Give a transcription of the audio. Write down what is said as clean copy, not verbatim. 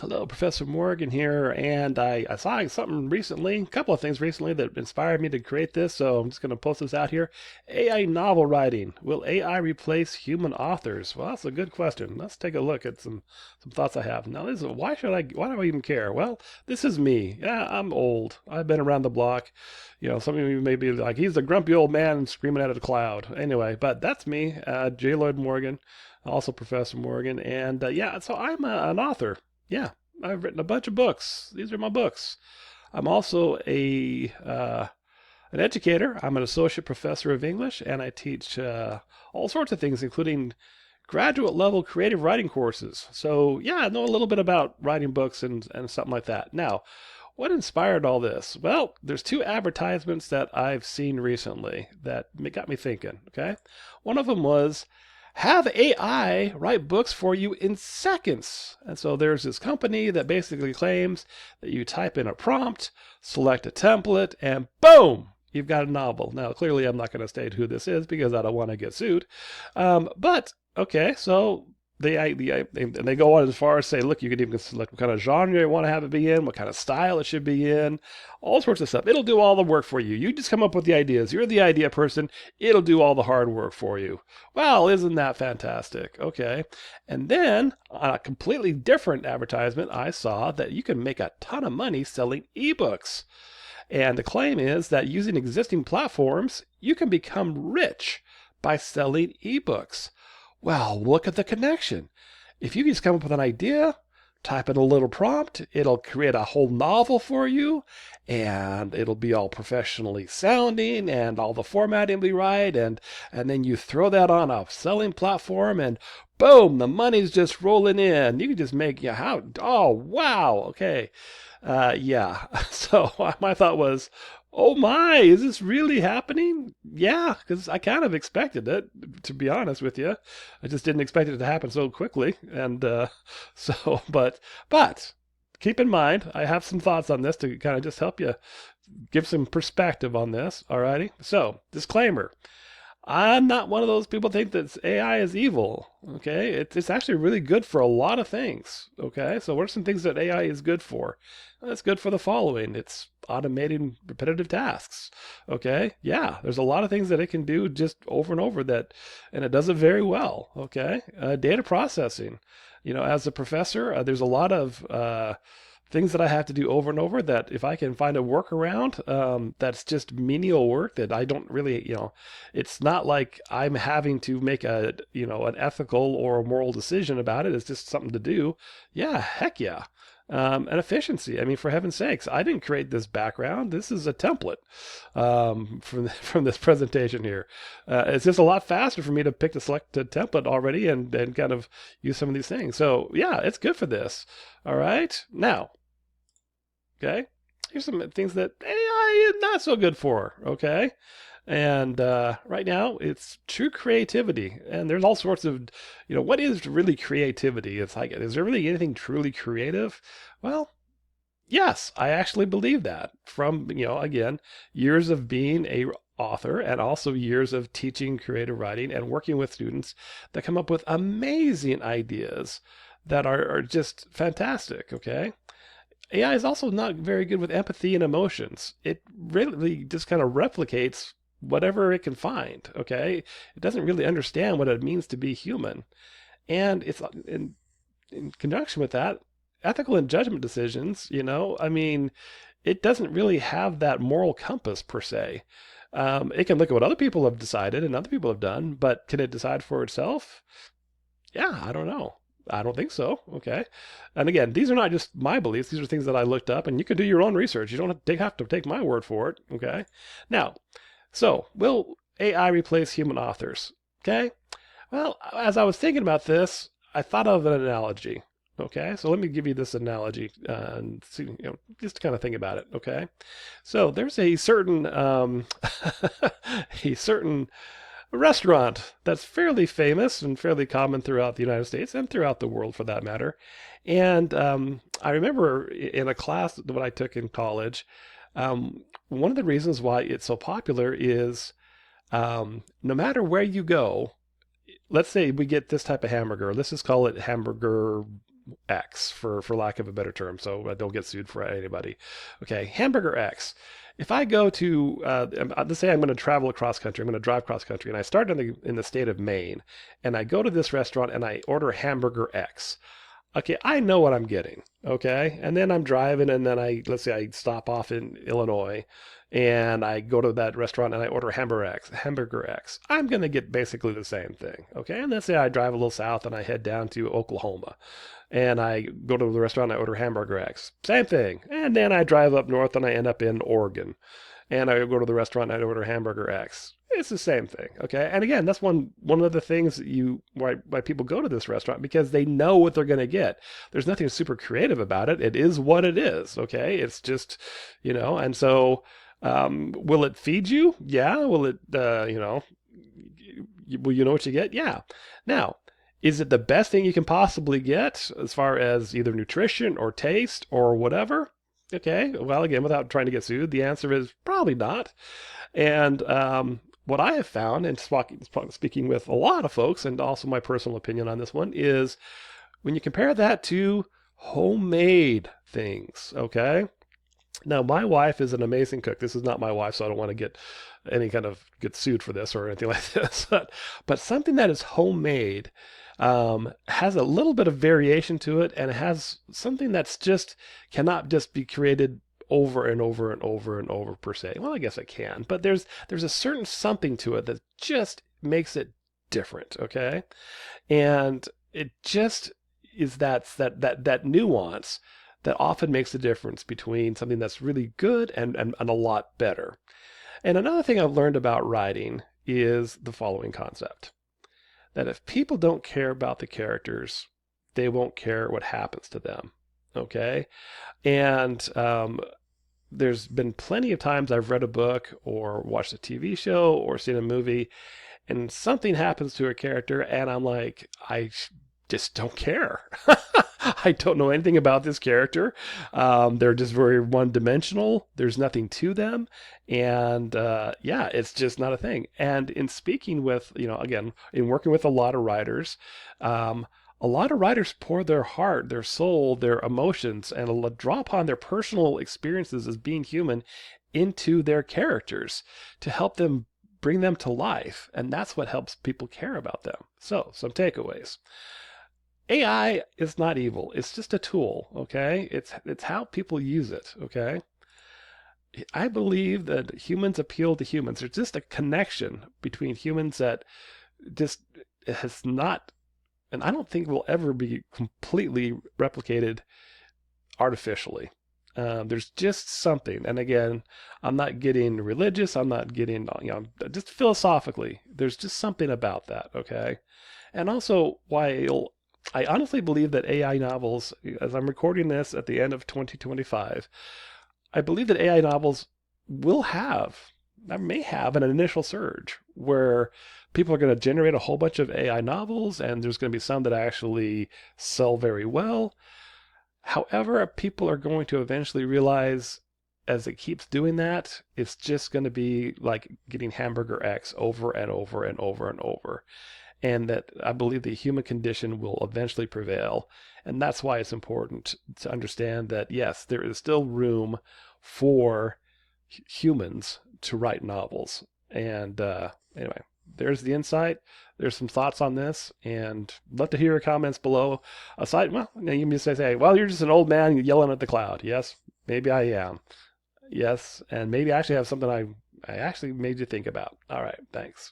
Hello, Professor Morgan here, and I saw something recently, a couple of things recently that inspired me to create this, so I'm just going to post this out here. AI novel writing. Will AI replace human authors? Well, that's a good question. Let's take a look at some thoughts I have. Now, why do I even care? Well, this is me. Yeah, I'm old. I've been around the block. Some of you may be like, he's a grumpy old man screaming at a cloud. Anyway, but that's me, J. Lloyd Morgan, also Professor Morgan, and yeah, so I'm an author. Yeah, I've written a bunch of books. These are my books. I'm also a an educator. I'm an associate professor of English, and I teach all sorts of things, including graduate level creative writing courses. So yeah, I know a little bit about writing books and something like that. Now, what inspired all this? Well, there's two advertisements that I've seen recently that got me thinking. Okay, one of them was have AI write books for you in seconds. And so there's this company that basically claims that you type in a prompt, select a template, and boom, you've got a novel. Now, clearly, I'm not going to state who this is because I don't want to get sued. But okay, so they go on as far as say, look, you can even select what kind of genre you want to have it be in, what kind of style it should be in, all sorts of stuff. It'll do all the work for you. You just come up with the ideas. You're the idea person. It'll do all the hard work for you. Well, isn't that fantastic? Okay. And then on a completely different advertisement, I saw that you can make a ton of money selling ebooks. And the claim is that using existing platforms, you can become rich by selling ebooks. Well, look at the connection. If you just come up with an idea, type in a little prompt, it'll create a whole novel for you, and it'll be all professionally sounding, and all the formatting will be right, and then you throw that on a selling platform, and boom, the money's just rolling in. You can just make, yeah, how, oh, wow, okay. Yeah. So my thought was, oh my, is this really happening? Yeah, because I kind of expected it, to be honest with you. I just didn't expect it to happen so quickly. And so, but keep in mind, I have some thoughts on this to kind of just help you give some perspective on this. Alrighty. So, disclaimer. I'm not one of those people think that AI is evil. Okay, it's actually really good for a lot of things. Okay, so what are some things that AI is good for? Well, it's good for the following. It's automating repetitive tasks. Okay, yeah, there's a lot of things that it can do just over and over and it does it very well. Okay, data processing. As a professor, there's a lot of things that I have to do over and over that if I can find a workaround, that's just menial work that I don't really, it's not like I'm having to make an ethical or a moral decision about it. It's just something to do. Yeah, heck yeah. And efficiency. I mean, for heaven's sakes, I didn't create this background. This is a template from this presentation here. It's just a lot faster for me to pick the selected template already and kind of use some of these things. So yeah, it's good for this. All right. Now, okay, here's some things that AI is not so good for. Okay. And right now, it's true creativity. And there's all sorts of, what is really creativity? It's like, is there really anything truly creative? Well, yes, I actually believe that from, again, years of being a author and also years of teaching creative writing and working with students that come up with amazing ideas that are just fantastic. Okay. AI is also not very good with empathy and emotions. It really just kind of replicates whatever it can find. Okay, it doesn't really understand what it means to be human, and it's in conjunction with that, ethical and judgment decisions. I mean, it doesn't really have that moral compass per se. It can look at what other people have decided and other people have done, but can it decide for itself? Yeah, I don't know. I don't think so. Okay. And again, these are not just my beliefs. These are things that I looked up, and you can do your own research. You don't have to take my word for it. Okay. Now, so will AI replace human authors? Okay. Well, as I was thinking about this, I thought of an analogy. Okay. So let me give you this analogy and see, just to kind of think about it. Okay. So there's a certain, a certain restaurant that's fairly famous and fairly common throughout the United States and throughout the world for that matter. And I remember in a class that I took in college, one of the reasons why it's so popular is no matter where you go, let's say we get this type of hamburger. Let's just call it hamburger X, for lack of a better term, so I don't get sued for anybody. Okay, Hamburger X. If I go to, let's say I'm going to travel across country, I'm going to drive cross country, and I start in the state of Maine, and I go to this restaurant and I order Hamburger X. Okay, I know what I'm getting. Okay, and then I'm driving, and then let's say I stop off in Illinois, and I go to that restaurant and I order Hamburger X. Hamburger X. I'm gonna get basically the same thing. Okay, and let's say I drive a little south and I head down to Oklahoma, and I go to the restaurant and I order Hamburger X. Same thing. And then I drive up north and I end up in Oregon, and I go to the restaurant and I order Hamburger X. It's the same thing, okay? And again, that's one of the things why people go to this restaurant, because they know what they're going to get. There's nothing super creative about it. It is what it is, okay? It's just, and so will it feed you? Yeah. Will it, will you know what you get? Yeah. Now, is it the best thing you can possibly get as far as either nutrition or taste or whatever? Okay. Well, again, without trying to get sued, the answer is probably not. And what I have found, and speaking with a lot of folks, and also my personal opinion on this one, is when you compare that to homemade things, okay? Now, my wife is an amazing cook. This is not my wife, so I don't want to get sued for this or anything like this. But something that is homemade has a little bit of variation to it, and it has something that's just cannot just be created over and over and over and over per se. Well, I guess it can, but there's a certain something to it that just makes it different, okay? And it just is that nuance that often makes the difference between something that's really good and a lot better. And another thing I've learned about writing is the following concept: that if people don't care about the characters, they won't care what happens to them, okay? And there's been plenty of times I've read a book or watched a TV show or seen a movie, and something happens to a character, and I'm like, I just don't care. I don't know anything about this character. They're just very one-dimensional. There's nothing to them, and yeah, it's just not a thing. And in speaking with, again, in working with a lot of writers, a lot of writers pour their heart, their soul, their emotions, and draw upon their personal experiences as being human into their characters to help them bring them to life. And that's what helps people care about them. So, some takeaways. AI is not evil. It's just a tool, okay? It's how people use it, okay? I believe that humans appeal to humans. There's just a connection between humans that just has not, and I don't think will ever be completely replicated artificially. There's just something, and again, I'm not getting religious. I'm not getting, just philosophically. There's just something about that, okay? And also, while I honestly believe that AI novels, as I'm recording this at the end of 2025, I believe that AI novels may have an initial surge where people are going to generate a whole bunch of AI novels, and there's going to be some that actually sell very well. However, people are going to eventually realize, as it keeps doing that, it's just going to be like getting Hamburger X over and over and over and over. And that I believe the human condition will eventually prevail. And that's why it's important to understand that, yes, there is still room for humans to write novels. And anyway, there's the insight. There's some thoughts on this, and love to hear your comments below. Aside, well, you can just say, well, you're just an old man yelling at the cloud. Yes, maybe I am. Yes, and maybe I actually have something I actually made you think about. All right, thanks.